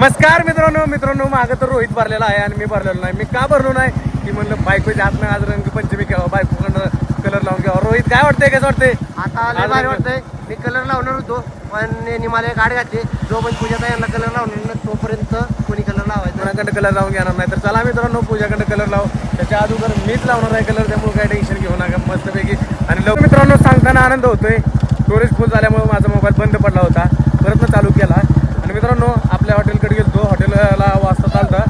नमस्कार मित्रांनो मागं तर रोहित भरलेला आहे आणि मी भरलेलो नाही. मी का भरलो नाही की म्हणलं बायकोच्या हातनं आज रंगपंचमी घ्यावं, बायकोकडनं कलर लावून घ्यावा. रोहित काय वाटतंय, कसं वाटतंय? आता लय भारी वाटतंय. मी कलर लावणार होतो पण यांनी मला एक आड घातली. जो पण पूजा यांना कलर लावणार तोपर्यंत कोणी कलर लावायचा, कोणाकडं कलर लावून घेणार नाही. तर चला मित्रांनो, पूजाकडे कलर लाव. त्याच्या अगोदर मीच लावणार आहे कलर, त्यामुळे काय टेन्शन घेऊ नका मस्तपैकी. आणि लवकर मित्रांनो सांगताना आनंद होतोय. स्टोरेज फुल झाल्यामुळे माझा मोबाईल बंद पडला होता, परत चालू केला. आणि मित्रांनो आपल्या हॉटेलकडे गेलो. हॉटेलला वाजता चालतं.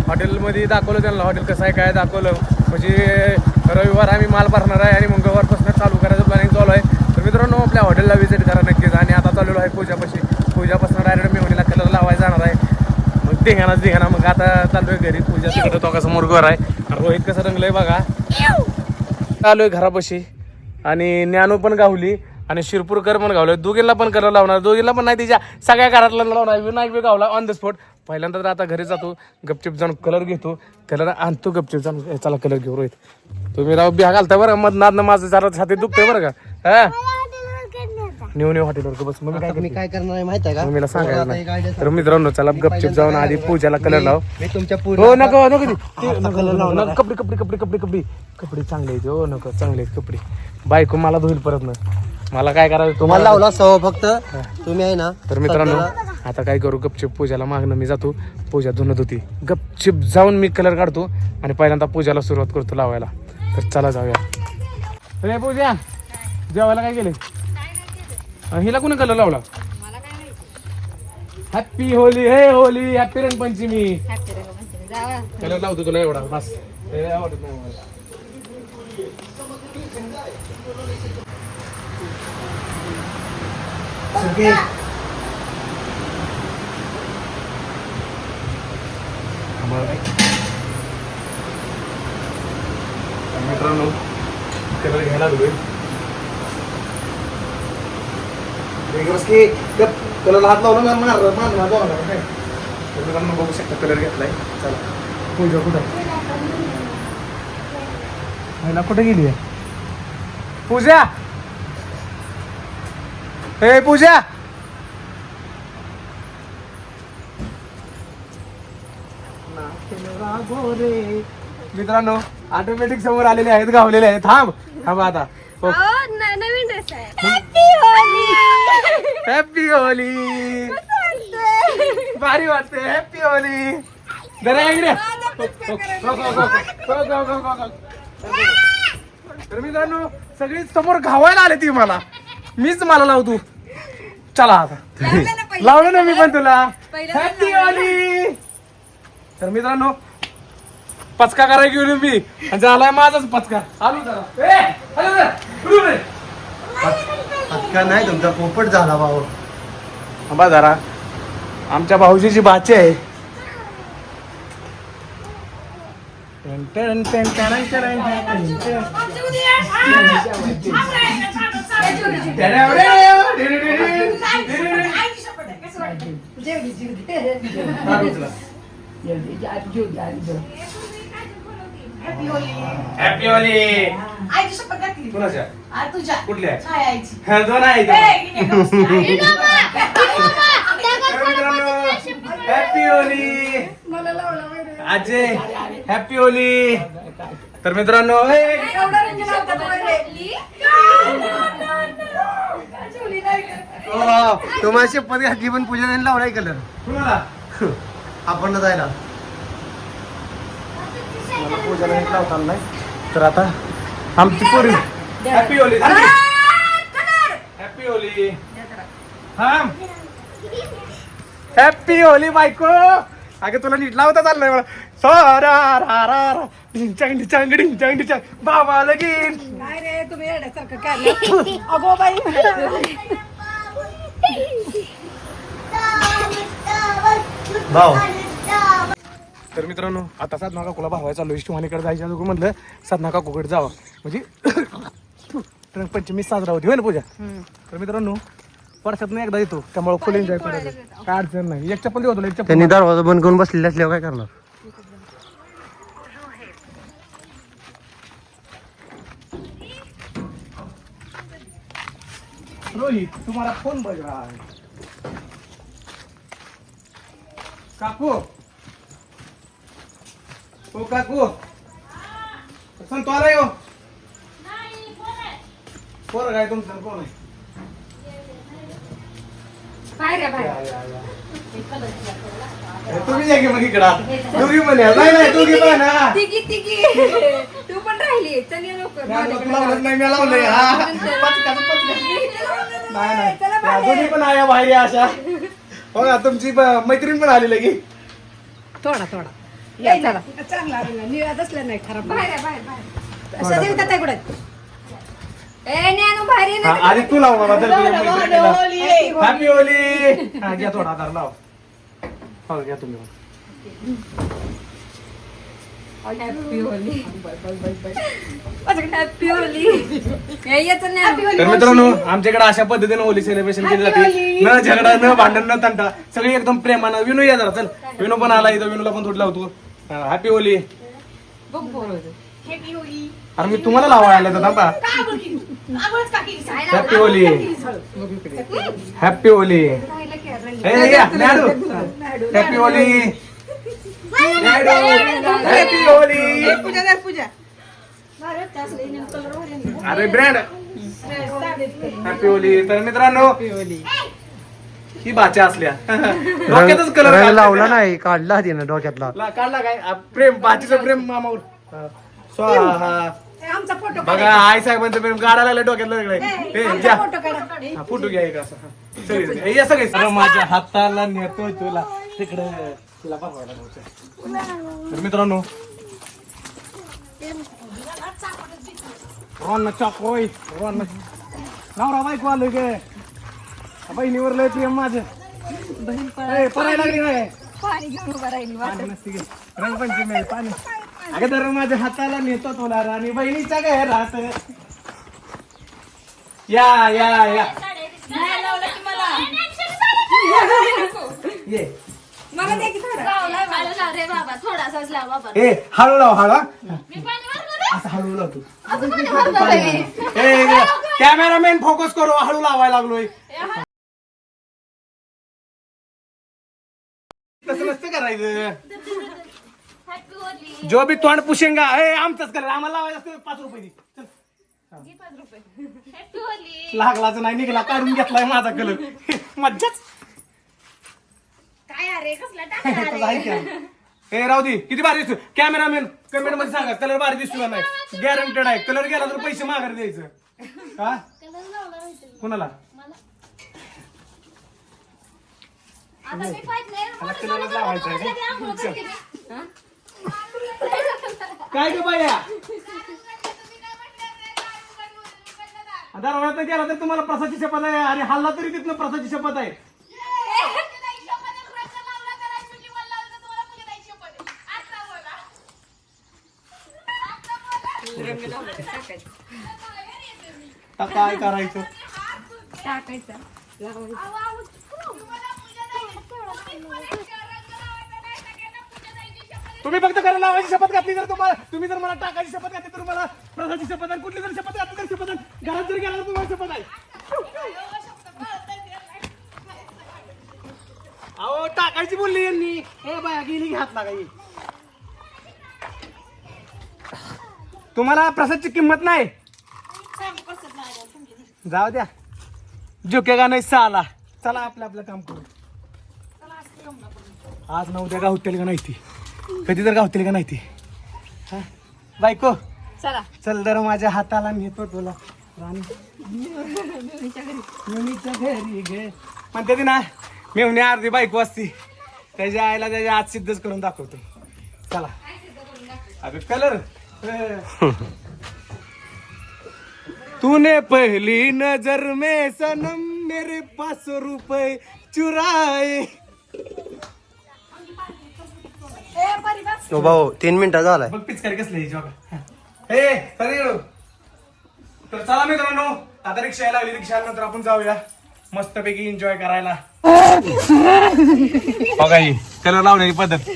हॉटेलमध्ये दाखवलं त्यांना हॉटेल कसं आहे काय दाखवलं. म्हणजे रविवार आम्ही माल भरणार आहे आणि मंगळवारपासून चालू करायचं प्लॅनिंग चालू आहे. तर मित्रांनो आपल्या हॉटेलला व्हिजिट करा नक्कीच. आणि आता चाललेलो आहे पूजापासून डायरेक्ट मेहुणीला कलर लावायला जाणार आहे. मग धिंगाणा मग आता चाललोय घरी. पूजा तिकडे तो कसं मोरगवर आहे. रोहित कसं रंगलंय बघा. आलोय घरापाशी आणि ज्ञानू पण गावली आणि शिरपूरकर पण गावले. दोघींना पण कलर लावणार, दोघींना पण नाही तिच्या सगळ्या घरातला लावणार. विनायक बी गावला ऑन द स्पॉट. पहिल्यांदा तर आता घरी जातो, गपचिप जाऊन कलर घेतो, कलर आणतो गपचिप जाऊन. चला कलर घेऊ रोहित. तुम्ही राव बिहा घालता बरं, मधनात माझं जरा छाती दुखतंय बरं का. हा न्यू हॉटेलवर बस. मग मी काय करणार आहे माहिती आहे का? मम्मीला सांगायला नाही. तर मित्रांनो चला गपचिप जाऊन आधी पूजाला कलर लाव. मी तुमच्या हो नको कपडे चांगले आहेत. हो नको चांगले आहेत कपडे. बायको मला धुईल परत ना. मला काय करायचं तुम्हाला लावला सव फक्त तुम्ही आहे ना. तर मित्रांनो आता काय करू, गपचिप पूजाला मागणं मी जातो. पूजा धुणत होती, गपचिप जाऊन मी कलर काढतो आणि पहिल्यांदा पूजाला सुरुवात करतो लावायला. तर चला जाऊया. अरे पूजा जेवायला काय केले? हिला कोणी कलर लावला? हॅपी होली, हे होली, हॅपी रंगपंचमी. कलर लावतो तुला एवढा बस. आवडत नाही मला. मित्रांनो कलर घ्यायला लागलोय. कलर हात लावला काय. मित्रांनो बघू शकता कलर घेतलाय. चला पूजा कुठं महिला कुठे गेली आहे? पूजा, हे पूजा. मित्रांनो ऑटोमॅटिक समोर आलेले आहेत, गावलेले आहेत. थांब आता. नवीन ड्रेस आहे. Happy Holy. भारी वाटते. Happy Holy. जरा इकडे. तर मित्रांनो सगळी समोर घावायला आले ती मला. मीच मला लावतो. चला आता लावलं ना मी पण तुला. Happy Holy. तर मित्रांनो पचका करायला गेलो मी आणि झालाय माझाच पचका. आलो जरा. पचका नाही तुमचा पोपट झाला भाऊ. थांबा जरा, आमच्या भाऊजीची बाची आहे. Happy Holy. कुणाच्या? कुठल्या? दोन आहे. Happy Holy Ajay. Happy Holy. तर मित्रांनो तुम्हाला शपथ घातली पण पूजा लावलाय कलर. कुणाला? आपण जायला मला पूजाला हेच लावता आलं नाही. तर आता आमची पोरी happy Holy. Happy Holy. Happy Holy बायको. अगं तुला नीट लावता चाललंय मला. सोरा डिंचांग बाबा लगीन. काय रे तुम्ही येण्यासारखं काय? अगो बाई. भाऊ. तर मित्रांनो आता साधना काकूला भावायला चाललो. शिवानीकडे जायच्या अगोदर म्हटलं साधना काकूकडे जावं म्हणजे रंगपंचमी साजरा होती होय ना पूजा. तर मित्रांनो वर्षातून एकदा येतो, त्यामुळे फुल एन्जॉय करायचं. काय अडचण नाही. एक चप्पल देऊ तुला. एक त्यांनी चप्पल दरवाजा बंद करून बसलेले असल्यावर काय करणार? रोहित तुम्हाला फोन बज रहा है. काकू हो काकू संतो आलाय हो पोरं काय तुमचं कोण आहे तुम्ही या की मग इकडं दोघी पण या नाही दोघी पण हा तू पण राहिली चल ये लवकर लावलंच नाही मी लावलंय हा नाही चला दोघी पण आहे बाहेर या अशा हो ना तुमची मैत्रीण पण आली लगी थोडा चांगला निळा दसला नाही खराब बाहेर सदैव का कुठे आधी तू लाव बाबा हॅपी होली हा घ्या थोडा आधार लाव हो घ्या तुम्ही तर मित्रांनो आमच्याकडे अशा पद्धतीने होली सेलिब्रेशन केली जाते न झगडा न भांडण न तंटा सगळी एकदम प्रेमानं विनू या जरा चल विनू पण आला इथं विनूला पण थोडी लावतो हॅपी होली अरे मी तुम्हाला लावायला तर थांबा happy Holy happy Holy happy Holy happy Holy अरे ब्रँड हॅपी होली तर मित्रांनो ही बाच्या असल्या डोक्यातच कलर लावला नाही काढला तिनं डोक्यातला काढला काय प्रेम बाचीचं प्रेम मामावर स्वाहा आमचा फोटो बघा आई साहेबांचं प्रेम काढायला लागलं डोक्यातलं घ्या फोटो घ्या एक असा सगळे या सगळे सगळं माझ्या हाताला नेतोय तुला तिकडे तुला बघायला नव्हतं तर मित्रांनो रोन चाकोय रोन नवरा बायको आलोय गे बहिणीवर लय प्रेम माझं परायला लागली नाही पाणी घेऊन उभा राहिली पाणी नसते गे रंगपंचमी आहे पाणी अगं तर माझ्या हाताला नेतो तुला राणी बहिणीच्या घरात या या या ये मला दे की थोडं. रे बाबा थोडासाच लाव बाबा ए हळू लाव हळू मी पाणी मारतो असं हळू लाव तू असं कोणी मारतं रे? ए कॅमेरामॅन फोकस करू हळू लावायला लागलोय तसं नसतं करायचं हॅपी होली जो भी तोंड पुशेंगा ए आमचाच कलर आम्हाला लावायचं असतं 5 रुपये दे. चल. घे 5 रुपये हॅपी होली लागलाच नाही निघला काढून घेतलाय माझा कलर मज्जाच काय अरे कसला टाकला ए राहू दे किती भारी दिसतो कॅमेरामॅन कमेंट मध्ये सांगा कलर भारी दिसतो का नाही गॅरंटेड आहे कलर गेला तर पैसे माघारी द्यायचं का कलर लावला माहिती कोणाला मला आता मी पाहिजे नाही मला कलरच लावायचा आहे लगे आंघोळ करते मी. काय ग बाया दरवाजात गेला तर तुम्हाला प्रसादची शपथ आहे आणि हल्ला तरी तिथनं प्रसादची शपथ आहे आता काय करायचं टाकायचा तुम्ही फक्त करा लावायची शपथ घातली तर तुम्ही जर मला टाकायची शपथ घातली तर तुम्हाला प्रसादची शपथ आहे कुठली जर शपथ घातली तर शपथ आहे घरात जर गेला तर तुम्हाला शपथ आहे अहो टाकायची बोलली यांनी हे बाया गेली घात लागाई तुम्हाला प्रसादची किंमत नाही जाऊ द्या झुकेगा नाही साला चला आपलं आपलं काम करू आज ना उद्या गावतेल का नाही ती कधी तर गावतेल का नाही ती हा? बायको चला चल जरा माझ्या हाताला नेतो तुला राणी मेहुणीच्या घरी घे म्हणते ती ना मेहुणी अर्धी बायको असती त्याच्या आईला त्याच्या आज सिद्धच करून दाखवतो चला अगं कलर तूने पहली नजर में सनम मेरे 500 रुपए चुराए तो भाऊ 3 मिनिटं झालाय बघ पिचकारी कसली हे तर चला मित्रांनो आता रिक्षा यायला लागली रिक्षा नंतर आपण जाऊया मस्तपैकी एन्जॉय करायला बघा ही कलर लावण्याची पद्धत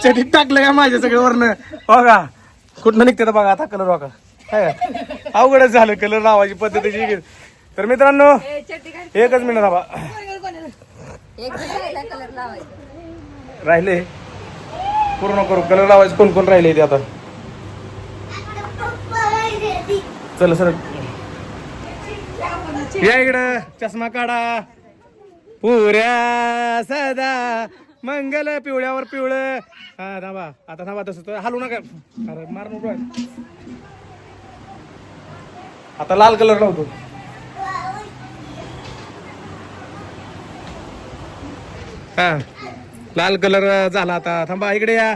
चटीत टाकलं का माझ्या सगळं वरनं बघा कुठनं निघते बघा आता कलर बघा काय अवघडच झालं कलर लावायची पद्धतीची तर मित्रांनो एकच मिनिट बाबा एक राहिला कलर लावायचा. राहिले पूर्ण करू कलर लावायचं. कोण कोण राहिले ते आता चल सर या इकडं चष्मा काढा. पुऱ्या सदा मंगल पिवळ्यावर पिवळं. हा थांबा आता थांबा तसं हलू नका. अरे मार नको. आता लाल कलर लावतो. हा लाल कलर झाला. आता थांबा इकडे या.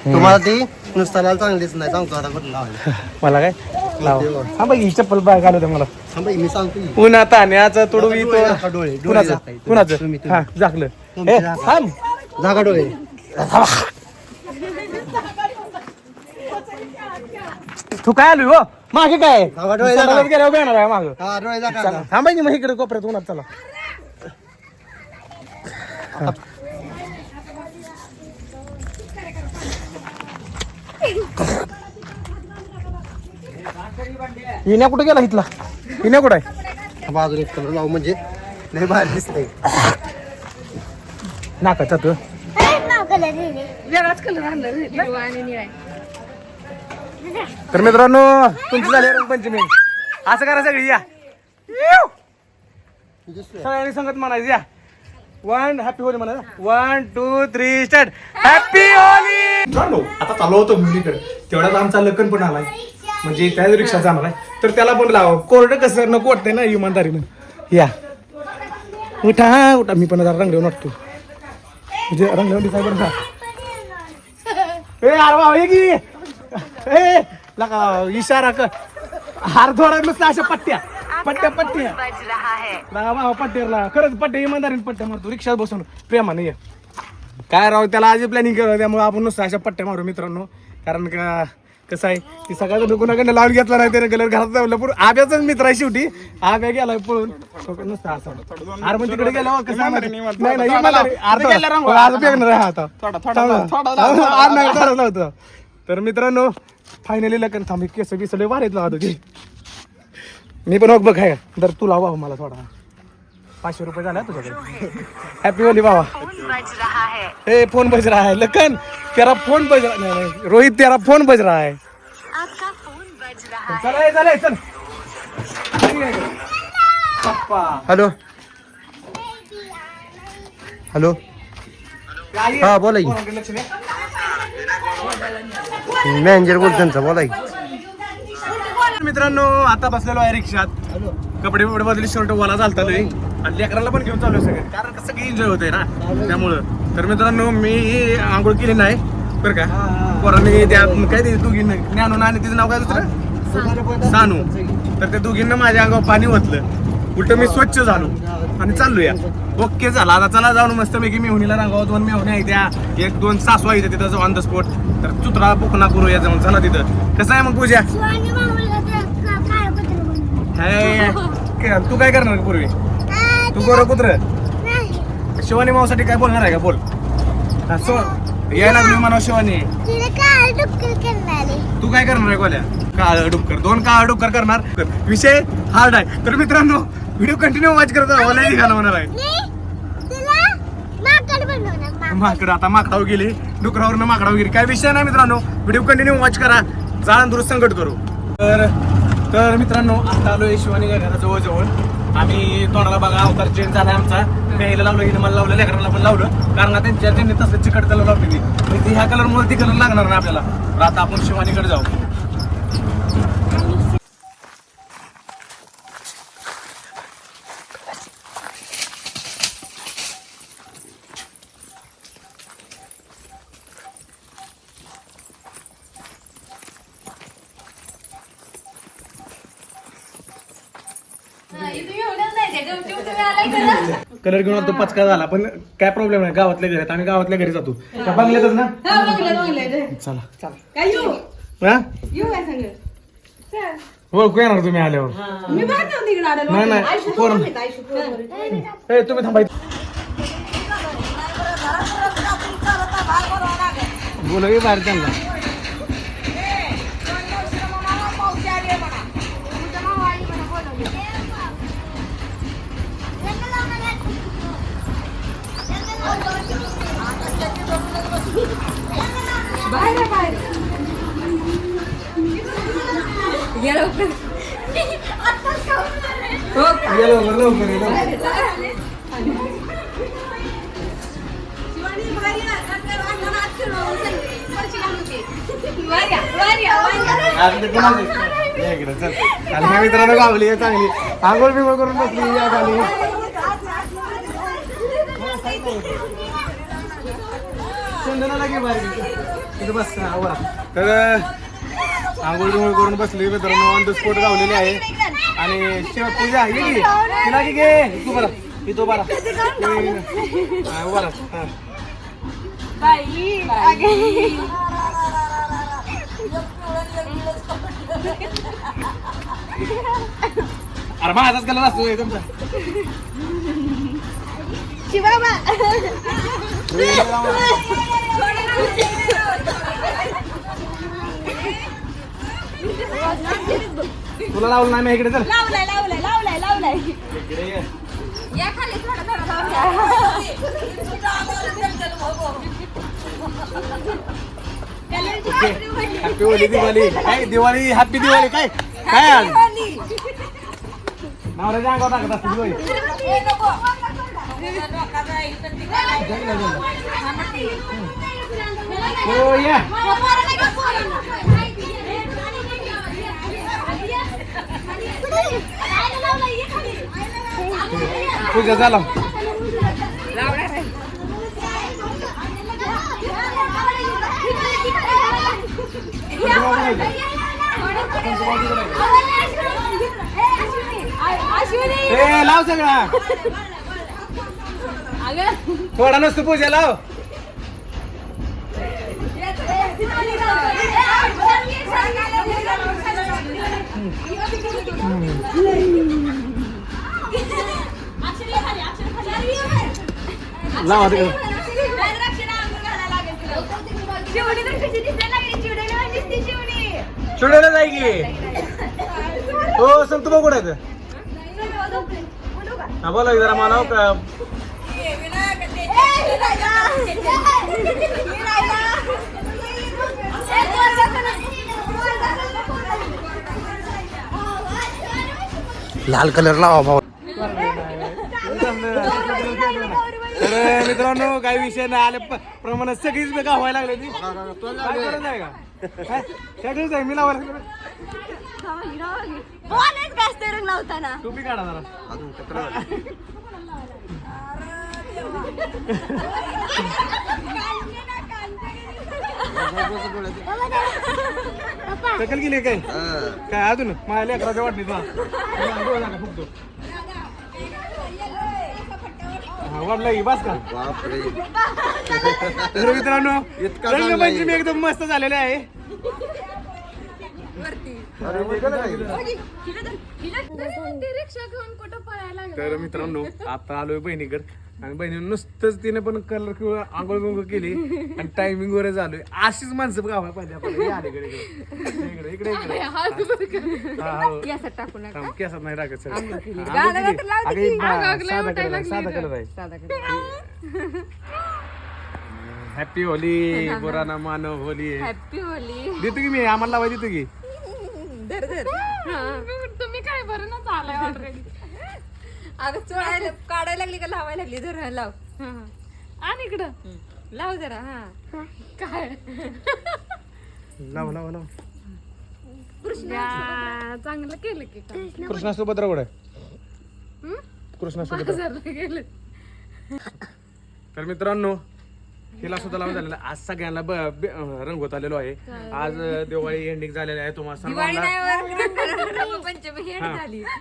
तुम्हाला ती नुसता लाल चांगली दिसत नाही. सांगतो आता कुठं लावायला. मला काय लाव. थांबा ही चप्पल बाय घालू दे मला. थांबा मी सांगतो की. पुन्हा ताण्याचं तुडवी डोळे दाखवा, डोळे कुणाचं दाखवा. कुणाचं तुम्ही. हा झाकलं. तुमचे ए, दाखवा. थांब. जागा डोळे. तू काय आलो हो मागे काय थांबा, डोळे दाखवा. सगळ्यात गेल्यावर येणार आहे मागं. हा डोळे जागा. चला थांबायची मग इकडे कोपऱ्यात उन्हात. चला हिन्या कुठे गेला इथला. हिन्या कुठे आहे. बाजून एक कलर लावू म्हणजे लय भारी दिसतंय. नाकाचा तू वेगळाच कलर आणला हिरवा आणि निळा. तर मित्रांनो तुमची झाली रंगपंचमी. असं करा सगळी या. सगळ्यांनी संगत म्हणायचं या. 1 हॅपी होली म्हणा. 1 2 3 स्टार्ट. Happy Holy. आता चालू होतो मुलीकडे तेवढ्यात आमचा लग्न पण आलाय. म्हणजे त्या रिक्षा जाणार आहे तर त्याला पण लावा. कोरडं कसं नको वाटतंय ना इमानदारीनं. या उठा उठा. मी पण जरा रंगलेऊन वाटतो. म्हणजे रंगलेऊन दिसाय बरं का. ए अरे वा हे की ए लका इशारा कर. हार थोडा नुसतं अशा पट्ट्या पट्ट्या पट्ट्या भावा पट्ट्याला खरंच पट्ट्या इमानदारीने पट्ट्या मारतो. रिक्षात बसून प्रेमाने ये. काय राव त्याला आधी प्लॅनिंग केलं त्यामुळे आपण नुसतं अशा पट्ट्या मारू मित्रांनो. कारण का कसं आहे ती सगळ्यात कोणाकडनं लावून घेतला नाही त्याने कलर घरात जाऊन पुढे. आब्याचाच मित्र आहे शेवटी. आब्या गेला पळून नुसतं असं आर मग तिकडे गेला कसं आता. तर मित्रांनो फायनली लग्न थांबी केस बिसले वाढत लावत होती. मी पण बघ आहे तर तू लावा मला थोडा. 500 रुपये झाला तुझ्याकडे. हॅपी होली बाबा. ए फोन बज रहा है लखन. तेरा फोन बज रहा नहीं रोहित तेरा फोन बज रहा है. चल चल चल. Hello hello. हा बोला की. मॅनेजर बोल त्यांचा बोला की. मित्रांनो आता बसलेलो आहे रिक्षात. कपडे बिपडे बदली शर्ट वाला चालतलोय आणि लेकरांना पण घेऊन चालू सगळे कारण कसं की एन्जॉय होतंय ना त्यामुळं. तर मित्रांनो मी आंघोळ केली नाही बरं का. पोरांनी त्या काय ते दोघींना ज्ञानून आणि तिचं नाव काय दुसरं सानू. तर त्या दोघींना माझ्या अंगावर पाणी ओतलं. उलट मी स्वच्छ झालो आणि चाललो या. ओके झाला. आता चला जाऊन मस्तपैकी मेहुणीला रांगावं. 2 मेहुण्या आहेत त्या. 1-2 सासू आहे तिथं जाऊ ऑन द स्पॉट. तर चुत्रा बुकना करूया जाऊन. चला तिथं. कसं आहे मग पूजा. तू काय करणार पूर्वी. तू गोरं कुत्र शिवानी मावसाठी काय बोलणार आहे का बोल. यायला लागली म्हणा शिवानी. तू काय करणार आहे गोल्या. काळ डुक्कर 2 काळ डुक्कर करणार. विषय हार्ड आहे. तर मित्रांनो व्हिडिओ कंटिन्यू वॉच करत घालवणार होणार आहे. माकड आता माकडावर गेली डुकरावरनं माकडावर गेली. काय विषय नाही मित्रांनो. व्हिडिओ कंटिन्यू वॉच करा. जाळण दुरुस्त संकट करू. तर मित्रांनो आता आलोय शिवानी घरा जवळ. आम्ही तोंडाला बघा अवतार चेंज झाला आमचा. प्यायला लावलं हिने मला लावलं लेकरांना पण लावलं कारण त्यांच्या त्यांनी तसं चिकट कलर लावली ती ह्या कलर ती कलर लागणार नाही आपल्याला. तर आता आपण शिवानीकडे जाऊ. कलर घेऊन तो पचका झाला पण काय प्रॉब्लेम नाही. गावातल्या घरात आम्ही गावातल्या घरी जातो. त्या बंगल्यातच ना. चला हा ओळखू येणार तुम्ही आल्यावर. नाही नाही पोरं. ए, तुम्ही थांबाय बोला बाहेर त्यांना. बाहेर बाहेर ये लवकर हो ये लवकर लवकर ये लवकर. बाहेर चला. शिवानी बाहेर या. आज ते कोणाचे? या इकडे चल. आणि हे मित्रांनो गावली आहे चांगली. आंघोळ बिंघोळ करून बसली या खाली. चंदनाला घे बाहेर. इथं बस हा, वा. तर आंघोळ बिंघोळ करून बसली मित्रांनो. ऑन द स्पॉट गावलेली आहे. आणि पूजा आहे की तिला की घे तू बरा तू बरा बरा हा. अरे माझाच कलर असतो तुमचा. तुला लावलं नाही मी इकडे चल. इकडे ये. हॅपी होली दिवाळी काय दिवाळी हॅपी दिवाळी काय काय आज नवऱ्याच्या अंगावर टाकत असते दिवाळी. हो या पूजा झाला. ए लाव सगळा थोडा नसतो पूजा लाव. लावा तिकडे चिवड्याला जाय की. हो सांग तू बघ कुठे हा बोला जरा मला का लाल कलर लावा भाऊ. तर मित्रांनो काही विषय नाही आले प्रमाणात सगळीच बेगा व्हायला लागले ती नाही का सगळीच आहे मी लावायला टोपी काढा जरा. टकल गेली काय काय अजून माझ्या लेकराच्या वाटणीत ना फुकतो वाटलं की बस का. तर मित्रांनो रंगपंचमी एकदम मस्त झालेले आहे. तर मित्रांनो आता आलोय बहिणीकडे आणि बहिणीने नुसतंच तिने पण कलर किंवा आंघोळ बिंघोळ केली आणि टायमिंग वर झालोय. अशीच माणसं गावा पाहिजे आपल्याला. इकडे इकडे इकडे केसात नाही टाकत सर. साधा कलर आहे. हॅपी होली बुरा ना मानव होली. हॅपी होली देतो की मी आम्हाला लावाय देतो की. तुम्ही काय बरं ना चालय ऑलरेडी. अगं चोळायला काढायला लागली का लावायला लागली. जरा लाव आणि इकडं लाव जरा. हा काय लाव लाव लाव. चांगलं केलं की कृष्णासोबत रगड आहे. कृष्णासोबत गेलं. तर मित्रांनो हिला सुद्धा लावून झालेला आज सगळ्यांना रंगवत आलेलो आहे. आज दिवाळी एंडिंग झालेली आहे. तुम्हाला सर्वांना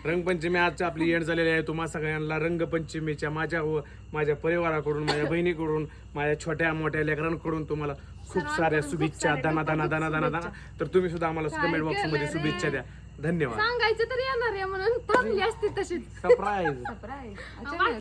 रंगपंचमी आज आपली एंड झालेली आहे. तुम्हाला सगळ्यांना रंगपंचमीच्या माझ्या परिवाराकडून माझ्या बहिणीकडून माझ्या छोट्या मोठ्या लेकरांकडून तुम्हाला खूप साऱ्या शुभेच्छा. दाना दाना दाना दाना दाना. तर तुम्ही सुद्धा आम्हाला कमेंट बॉक्स मध्ये शुभेच्छा द्या. धन्यवाद. सांगायचं तरी येणार आहे म्हणून थांबली असते तशीच. सरप्राईज.